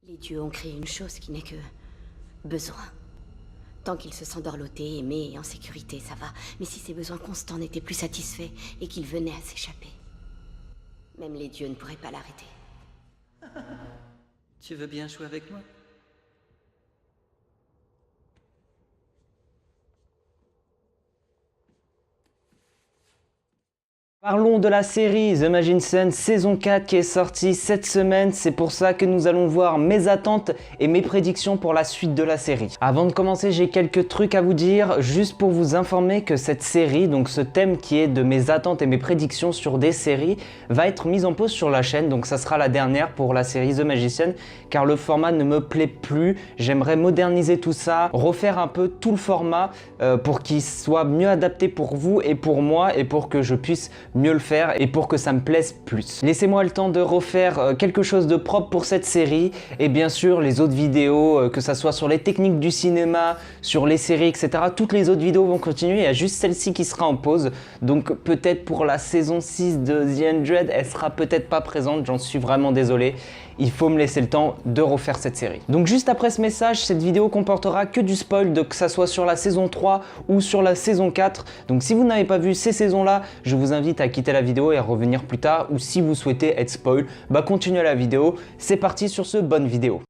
Les dieux ont créé une chose qui n'est que besoin. Tant qu'ils se sentent dorlotés, aimés et en sécurité, ça va. Mais si ces besoins constants n'étaient plus satisfaits et qu'ils venaient à s'échapper, même les dieux ne pourraient pas l'arrêter. Tu veux bien jouer avec moi? Parlons de la série The Magicians saison 4 qui est sortie cette semaine. C'est pour ça que nous allons voir mes attentes et mes prédictions pour la suite de la série. Avant de commencer, j'ai quelques trucs à vous dire, juste pour vous informer que cette série, donc ce thème qui est de mes attentes et mes prédictions sur des séries, va être mise en pause sur la chaîne. Donc ça sera la dernière pour la série The Magician, car le format ne me plaît plus. J'aimerais moderniser tout ça, refaire un peu tout le format pour qu'il soit mieux adapté pour vous et pour moi, et pour que je puisse mieux le faire et pour que ça me plaise plus. Laissez-moi le temps de refaire quelque chose de propre pour cette série, et bien sûr les autres vidéos, que ça soit sur les techniques du cinéma, sur les séries, etc. Toutes les autres vidéos vont continuer, il y a juste celle-ci qui sera en pause. Donc peut-être pour la saison 6 de The 100, elle sera peut-être pas présente, j'en suis vraiment désolé. Il faut me laisser le temps de refaire cette série. Donc juste après ce message, cette vidéo comportera que du spoil, que ça soit sur la saison 3 ou sur la saison 4. Donc si vous n'avez pas vu ces saisons-là, je vous invite à quitter la vidéo et à revenir plus tard. Ou si vous souhaitez être spoil, continuez la vidéo. C'est parti sur ce, bonne vidéo.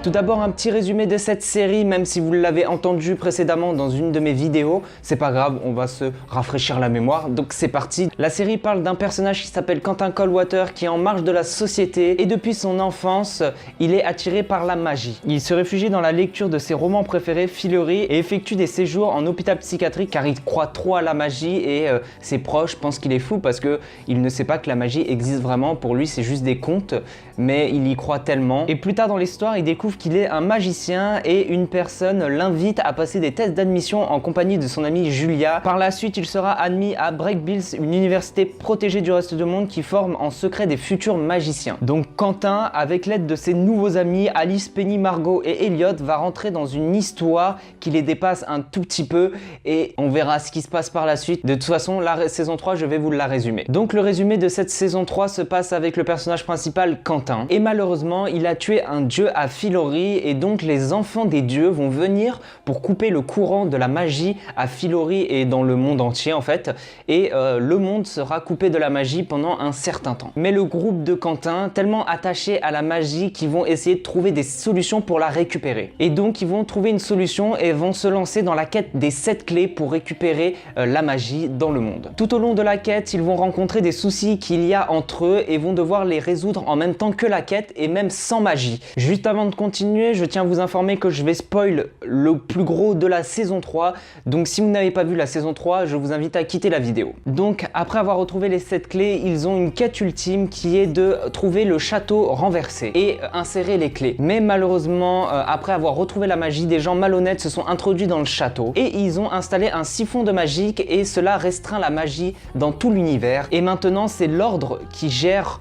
Tout d'abord un petit résumé de cette série, même si vous l'avez entendu précédemment dans une de mes vidéos, c'est pas grave, on va se rafraîchir la mémoire, donc c'est parti. La série parle d'un personnage qui s'appelle Quentin Coldwater qui est en marge de la société et depuis son enfance, il est attiré par la magie. Il se réfugie dans la lecture de ses romans préférés, Fillory, et effectue des séjours en hôpital psychiatrique car il croit trop à la magie et ses proches pensent qu'il est fou parce que il ne sait pas que la magie existe vraiment, pour lui c'est juste des contes, mais il y croit tellement. Et plus tard dans l'histoire, il découvre qu'il est un magicien et une personne l'invite à passer des tests d'admission en compagnie de son amie Julia. Par la suite, il sera admis à Breakbills, une université protégée du reste du monde qui forme en secret des futurs magiciens. Donc Quentin, avec l'aide de ses nouveaux amis Alice, Penny, Margot et Elliot, va rentrer dans une histoire qui les dépasse un tout petit peu et on verra ce qui se passe par la suite. De toute façon, la saison 3, je vais vous la résumer. Donc le résumé de cette saison 3 se passe avec le personnage principal Quentin. Et malheureusement, il a tué un dieu à Fillory et donc les enfants des dieux vont venir pour couper le courant de la magie à Fillory et dans le monde entier en fait. Et le monde sera coupé de la magie pendant un certain temps. Mais le groupe de Quentin, tellement attaché à la magie qu'ils vont essayer de trouver des solutions pour la récupérer. Et donc ils vont trouver une solution et vont se lancer dans la quête des 7 clés pour récupérer la magie dans le monde. Tout au long de la quête, ils vont rencontrer des soucis qu'il y a entre eux et vont devoir les résoudre en même temps que la quête et même sans magie. Juste avant de continuer, je tiens à vous informer que je vais spoil le plus gros de la saison 3, donc si vous n'avez pas vu la saison 3, je vous invite à quitter la vidéo. Donc après avoir retrouvé les 7 clés, ils ont une quête ultime qui est de trouver le château renversé et insérer les clés. Mais malheureusement, après avoir retrouvé la magie, des gens malhonnêtes se sont introduits dans le château et ils ont installé un siphon de magie et cela restreint la magie dans tout l'univers. Et maintenant, c'est l'ordre qui gère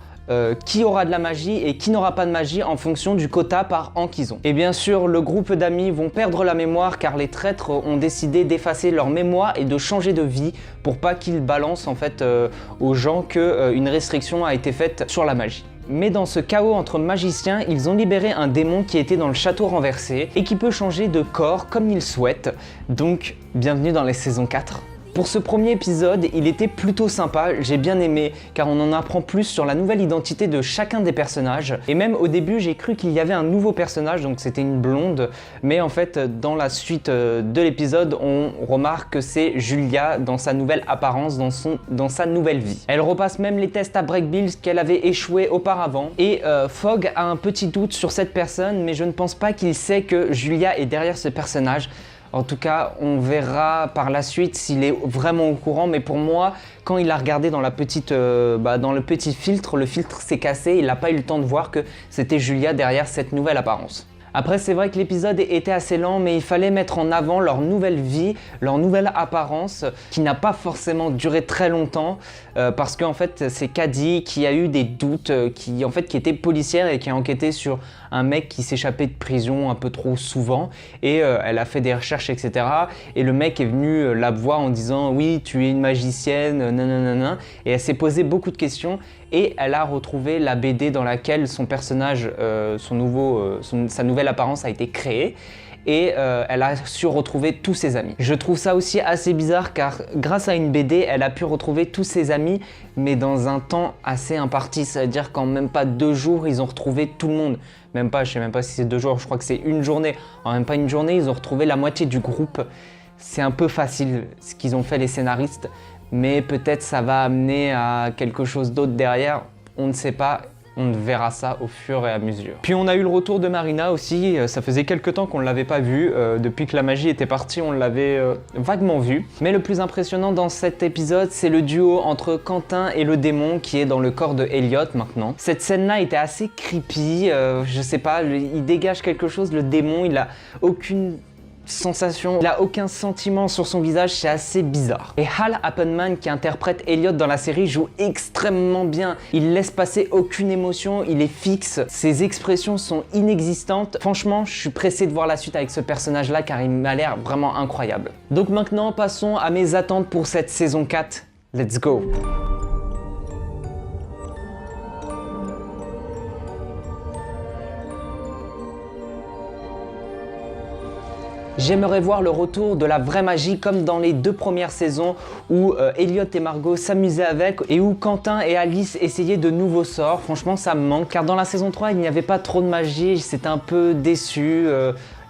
qui aura de la magie et qui n'aura pas de magie en fonction du quota par an qu'ils ont. Et bien sûr, le groupe d'amis vont perdre la mémoire car les traîtres ont décidé d'effacer leur mémoire et de changer de vie pour pas qu'ils balancent en fait aux gens que une restriction a été faite sur la magie. Mais dans ce chaos entre magiciens, ils ont libéré un démon qui était dans le château renversé et qui peut changer de corps comme il souhaite. Donc, bienvenue dans les saisons 4. Pour ce premier épisode, il était plutôt sympa, j'ai bien aimé, car on en apprend plus sur la nouvelle identité de chacun des personnages. Et même au début, j'ai cru qu'il y avait un nouveau personnage, donc c'était une blonde, mais en fait, dans la suite de l'épisode, on remarque que c'est Julia dans sa nouvelle apparence, dans sa nouvelle vie. Elle repasse même les tests à Breakbills qu'elle avait échoué auparavant. Et Fogg a un petit doute sur cette personne, mais je ne pense pas qu'il sait que Julia est derrière ce personnage. En tout cas, on verra par la suite s'il est vraiment au courant, mais pour moi, quand il a regardé dans, dans le petit filtre, le filtre s'est cassé, il n'a pas eu le temps de voir que c'était Julia derrière cette nouvelle apparence. Après, c'est vrai que l'épisode était assez lent, mais il fallait mettre en avant leur nouvelle vie, leur nouvelle apparence, qui n'a pas forcément duré très longtemps, parce qu'en fait, c'est Cady qui a eu des doutes, qui était policière et qui a enquêté sur un mec qui s'échappait de prison un peu trop souvent, et elle a fait des recherches, etc. Et le mec est venu la voir en disant « Oui, tu es une magicienne, nanana », et elle s'est posé beaucoup de questions, et elle a retrouvé la BD dans laquelle son personnage, sa nouvelle apparence a été créée, et elle a su retrouver tous ses amis. Je trouve ça aussi assez bizarre car grâce à une BD, elle a pu retrouver tous ses amis, mais dans un temps assez imparti, c'est-à-dire qu'en même pas 2 jours, ils ont retrouvé tout le monde. Même pas, je sais même pas si c'est 2 jours, je crois que c'est une journée. En même pas une journée, ils ont retrouvé la moitié du groupe. C'est un peu facile ce qu'ils ont fait les scénaristes, mais peut-être ça va amener à quelque chose d'autre derrière, on ne sait pas. On verra ça au fur et à mesure. Puis on a eu le retour de Marina aussi, ça faisait quelques temps qu'on ne l'avait pas vue, depuis que la magie était partie on l'avait vaguement vue. Mais le plus impressionnant dans cet épisode, c'est le duo entre Quentin et le démon qui est dans le corps de Elliot maintenant. Cette scène-là était assez creepy, je sais pas, il dégage quelque chose, le démon, il a aucune sensation, il a aucun sentiment sur son visage, c'est assez bizarre. Et Hal Appenman qui interprète Elliot dans la série joue extrêmement bien, il laisse passer aucune émotion, il est fixe, ses expressions sont inexistantes. Franchement, je suis pressé de voir la suite avec ce personnage là car il m'a l'air vraiment incroyable. Donc maintenant, passons à mes attentes pour cette saison 4. Let's go! J'aimerais voir le retour de la vraie magie comme dans les 2 premières saisons où Elliot et Margot s'amusaient avec et où Quentin et Alice essayaient de nouveaux sorts. Franchement, ça me manque car dans la saison 3, il n'y avait pas trop de magie, j'étais un peu déçu.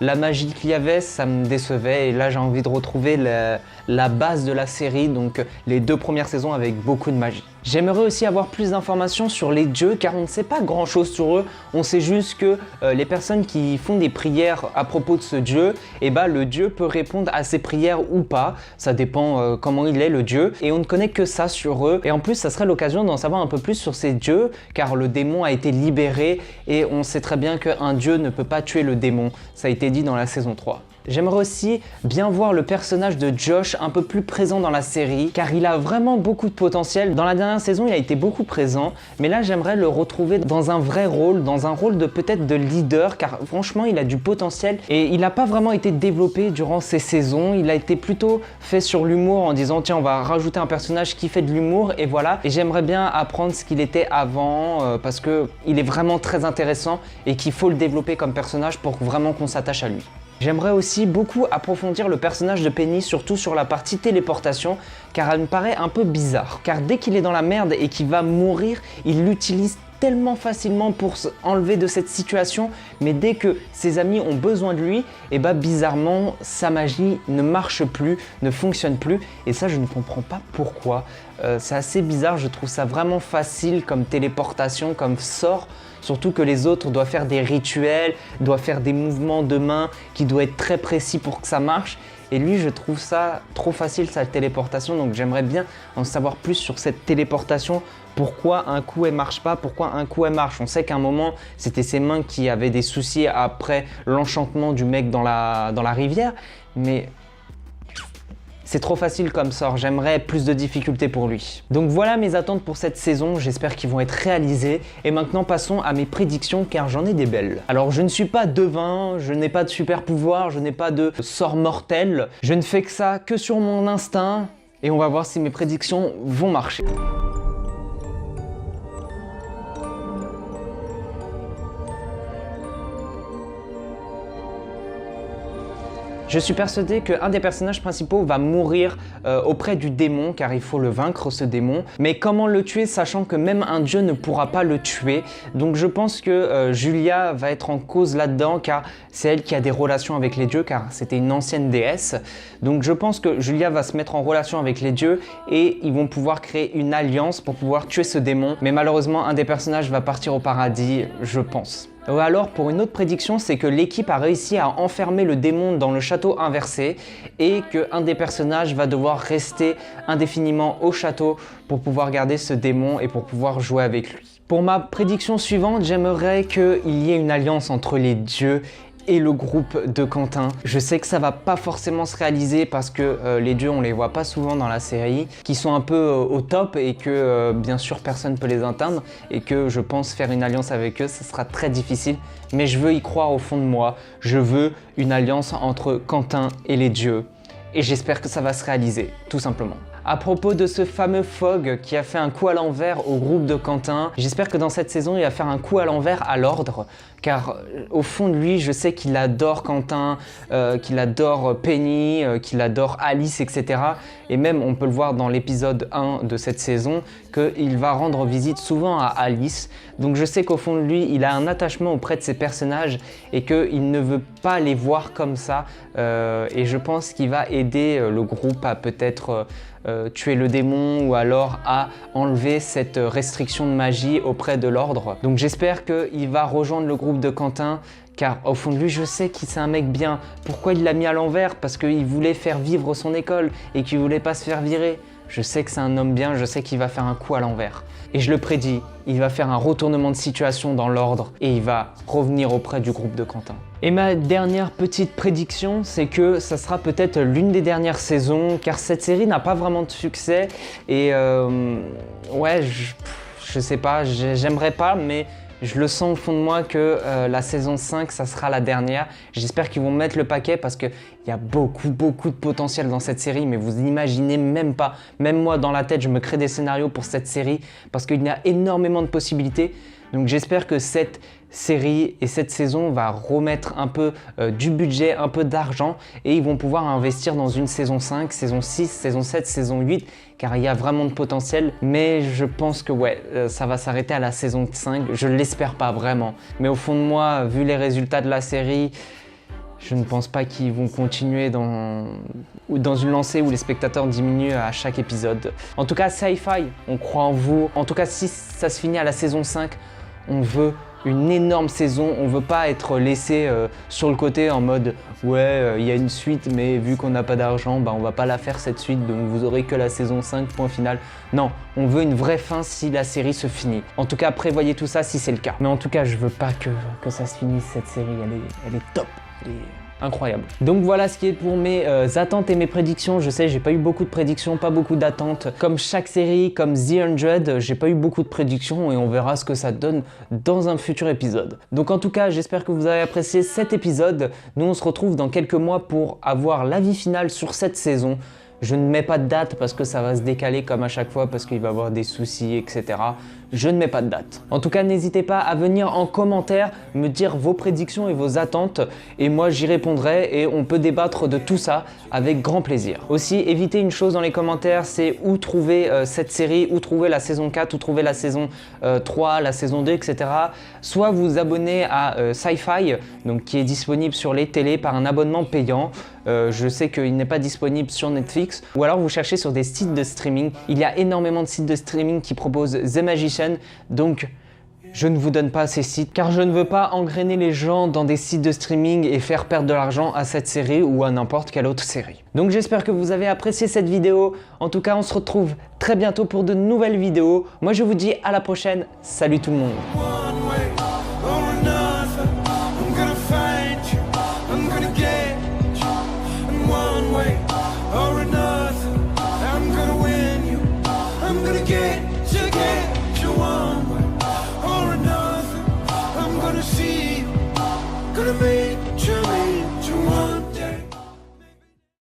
La magie qu'il y avait, ça me décevait et là j'ai envie de retrouver la base de la série, donc les 2 premières saisons avec beaucoup de magie. J'aimerais aussi avoir plus d'informations sur les dieux car on ne sait pas grand chose sur eux, on sait juste que les personnes qui font des prières à propos de ce dieu, et le dieu peut répondre à ces prières ou pas, ça dépend comment il est le dieu, et on ne connaît que ça sur eux, et en plus ça serait l'occasion d'en savoir un peu plus sur ces dieux car le démon a été libéré et on sait très bien qu'un dieu ne peut pas tuer le démon, ça a été dit dans la saison 3. J'aimerais aussi bien voir le personnage de Josh un peu plus présent dans la série car il a vraiment beaucoup de potentiel. Dans la dernière saison, il a été beaucoup présent, mais là j'aimerais le retrouver dans un vrai rôle, dans un rôle de peut-être de leader car franchement il a du potentiel et il n'a pas vraiment été développé durant ces saisons. Il a été plutôt fait sur l'humour en disant tiens on va rajouter un personnage qui fait de l'humour et voilà. Et j'aimerais bien apprendre ce qu'il était avant parce que il est vraiment très intéressant et qu'il faut le développer comme personnage pour vraiment qu'on s'attache à lui. J'aimerais aussi beaucoup approfondir le personnage de Penny, surtout sur la partie téléportation, car elle me paraît un peu bizarre. Car dès qu'il est dans la merde et qu'il va mourir, il l'utilise tellement facilement pour s'enlever de cette situation, mais dès que ses amis ont besoin de lui, et bizarrement, sa magie ne marche plus, ne fonctionne plus, et ça je ne comprends pas pourquoi. C'est assez bizarre, je trouve ça vraiment facile comme téléportation, comme sort, surtout que les autres doivent faire des rituels, doivent faire des mouvements de main qui doivent être très précis pour que ça marche. Et lui, je trouve ça trop facile, sa téléportation, donc j'aimerais bien en savoir plus sur cette téléportation. Pourquoi un coup elle marche pas, pourquoi un coup elle marche. On sait qu'à un moment, c'était ses mains qui avaient des soucis après l'enchantement du mec dans la rivière, mais c'est trop facile comme sort, j'aimerais plus de difficultés pour lui. Donc voilà mes attentes pour cette saison, j'espère qu'ils vont être réalisées. Et maintenant passons à mes prédictions car j'en ai des belles. Alors je ne suis pas devin, je n'ai pas de super pouvoir, je n'ai pas de sort mortel. Je ne fais que ça que sur mon instinct et on va voir si mes prédictions vont marcher. Je suis persuadé qu'un des personnages principaux va mourir auprès du démon car il faut le vaincre ce démon. Mais comment le tuer sachant que même un dieu ne pourra pas le tuer? Donc je pense que Julia va être en cause là-dedans car c'est elle qui a des relations avec les dieux car c'était une ancienne déesse. Donc je pense que Julia va se mettre en relation avec les dieux et ils vont pouvoir créer une alliance pour pouvoir tuer ce démon. Mais malheureusement un des personnages va partir au paradis, je pense. Alors pour une autre prédiction, c'est que l'équipe a réussi à enfermer le démon dans le château inversé et qu'un des personnages va devoir rester indéfiniment au château pour pouvoir garder ce démon et pour pouvoir jouer avec lui. Pour ma prédiction suivante, j'aimerais qu'il y ait une alliance entre les dieux et le groupe de Quentin. Je sais que ça va pas forcément se réaliser parce que les dieux on les voit pas souvent dans la série, qui sont un peu au top et que bien sûr personne peut les atteindre et que je pense faire une alliance avec eux, ça sera très difficile, mais je veux y croire au fond de moi. Je veux une alliance entre Quentin et les dieux et j'espère que ça va se réaliser, tout simplement. À propos de ce fameux Fogg qui a fait un coup à l'envers au groupe de Quentin, j'espère que dans cette saison il va faire un coup à l'envers à l'ordre, car au fond de lui je sais qu'il adore Quentin, qu'il adore Penny, qu'il adore Alice, etc. Et même on peut le voir dans l'épisode 1 de cette saison qu'il va rendre visite souvent à Alice. Donc je sais qu'au fond de lui il a un attachement auprès de ces personnages et qu'il ne veut pas les voir comme ça. Et je pense qu'il va aider le groupe à peut-être tuer le démon ou alors à enlever cette restriction de magie auprès de l'ordre. Donc j'espère qu'il va rejoindre le groupe de Quentin, car au fond de lui je sais qu'il c'est un mec bien. Pourquoi il l'a mis à l'envers? Parce qu'il voulait faire vivre son école et qu'il voulait pas se faire virer. Je sais que c'est un homme bien, je sais qu'il va faire un coup à l'envers. Et je le prédis, il va faire un retournement de situation dans l'ordre et il va revenir auprès du groupe de Quentin. Et ma dernière petite prédiction, c'est que ça sera peut-être l'une des dernières saisons, car cette série n'a pas vraiment de succès. Et ouais, je sais pas, j'aimerais pas, mais je le sens au fond de moi que la saison 5, ça sera la dernière. J'espère qu'ils vont mettre le paquet parce qu'il y a beaucoup de potentiel dans cette série, mais vous n'imaginez même pas. Même moi, dans la tête, je me crée des scénarios pour cette série parce qu'il y a énormément de possibilités. Donc j'espère que cette série et cette saison va remettre un peu du budget, un peu d'argent et ils vont pouvoir investir dans une saison 5, saison 6, saison 7, saison 8 car il y a vraiment de potentiel, mais je pense que ouais, ça va s'arrêter à la saison 5, je ne l'espère pas vraiment, mais au fond de moi, vu les résultats de la série, je ne pense pas qu'ils vont continuer dans une lancée où les spectateurs diminuent à chaque épisode. En tout cas, Sci-Fi, on croit en vous. En tout cas, si ça se finit à la saison 5, on veut une énorme saison, on veut pas être laissé sur le côté en mode ouais il y a une suite mais vu qu'on n'a pas d'argent bah on va pas la faire cette suite donc vous aurez que la saison 5 point final. Non, on veut une vraie fin si la série se finit. En tout cas prévoyez tout ça si c'est le cas. Mais en tout cas je veux pas que ça se finisse cette série, elle est top. Elle est incroyable. Donc voilà ce qui est pour mes attentes et mes prédictions. Je sais, j'ai pas eu beaucoup de prédictions, pas beaucoup d'attentes. Comme chaque série, comme The 100, j'ai pas eu beaucoup de prédictions et on verra ce que ça donne dans un futur épisode. Donc en tout cas, j'espère que vous avez apprécié cet épisode. Nous, on se retrouve dans quelques mois pour avoir l'avis final sur cette saison. Je ne mets pas de date parce que ça va se décaler comme à chaque fois parce qu'il va y avoir des soucis, etc. Je ne mets pas de date. En tout cas, n'hésitez pas à venir en commentaire me dire vos prédictions et vos attentes et moi j'y répondrai et on peut débattre de tout ça avec grand plaisir. Aussi, évitez une chose dans les commentaires, c'est où trouver cette série, où trouver la saison 4, où trouver la saison 3, la saison 2, etc. Soit vous abonnez à Sci-Fi, donc qui est disponible sur les télés par un abonnement payant. Je sais qu'il n'est pas disponible sur Netflix. Ou alors vous cherchez sur des sites de streaming. Il y a énormément de sites de streaming qui proposent The Magician. Donc je ne vous donne pas ces sites car je ne veux pas engrainer les gens dans des sites de streaming et faire perdre de l'argent à cette série ou à n'importe quelle autre série. Donc j'espère que vous avez apprécié cette vidéo. En tout cas, on se retrouve très bientôt pour de nouvelles vidéos. Moi je vous dis à la prochaine. Salut tout le monde.